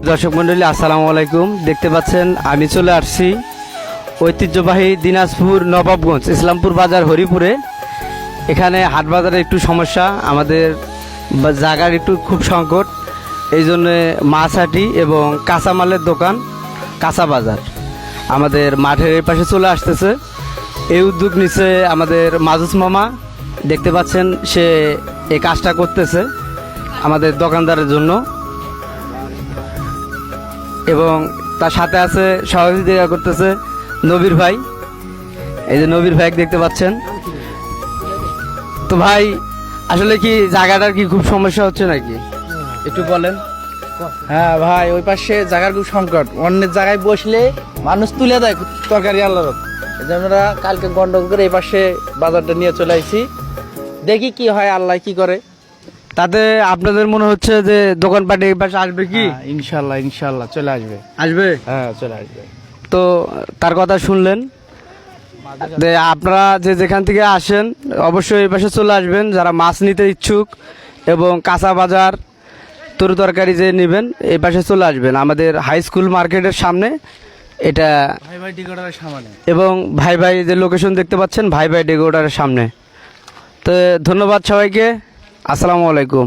দর্শক মন্ডলী আসসালামু আলাইকুম। দেখতে পাচ্ছেন আমি চলে আসছি ঐতিহ্যবাহী দিনাজপুর নবাবগঞ্জ ইসলামপুর বাজার হরিপুরে। এখানে হাট বাজারে একটু সমস্যা, আমাদের জায়গার একটু খুব সংকট, এই জন্য মাছহাটি এবং কাঁচামালের দোকান কাঁচা বাজার আমাদের মাঠের এই পাশে চলে আসতেছে। এই উদ্যোগ নিচ্ছে আমাদের মাজুস মামা, দেখতে পাচ্ছেন সে এই কাজটা করতেছে আমাদের দোকানদারের জন্য, এবং তার সাথে আছে সহযোগিতা করতেছে নবীর ভাই। এই যে নবীর ভাই দেখতে পাচ্ছেন। তো ভাই আসলে কি জায়গাটার কি খুব সমস্যা হচ্ছে নাকি একটু বলেন? হ্যাঁ ভাই, ওই পাশে জায়গার খুব সংকট, অন্যের জায়গায় বসলে মানুষ তুলে দেয় তরকারি আল্লাহর। এই জন্য আমরা কালকে গন্ডগোল করে এই পাশে বাজারটা নিয়ে চলে আসি, দেখি কি হয়, আল্লাহ কি করে। তাতে আপনাদের মনে হচ্ছে যে দোকানপাট এই পাশে আসবে কি? ইনশাল্লাহ ইনশাল্লাহ চলে আসবে। আসবে? হ্যাঁ চলে আসবে। তো তার কথা শুনলেন, যে আপনারা যে যেখান থেকে আসেন অবশ্যই এই পাশে চলে আসবেন, যারা মাছ নিতে ইচ্ছুক এবং কাঁচা বাজার তরু তরকারি যে নেবেন এই পাশে চলে আসবেন আমাদের হাই স্কুল মার্কেটের সামনে। এটা ভাই ভাই ডিকোডারের সামনে, এবং ভাই ভাই যে লোকেশন দেখতে পাচ্ছেন ভাই ভাই ডেকোরেটরের সামনে। তো ধন্যবাদ সবাইকে, আসসালামু আলাইকুম।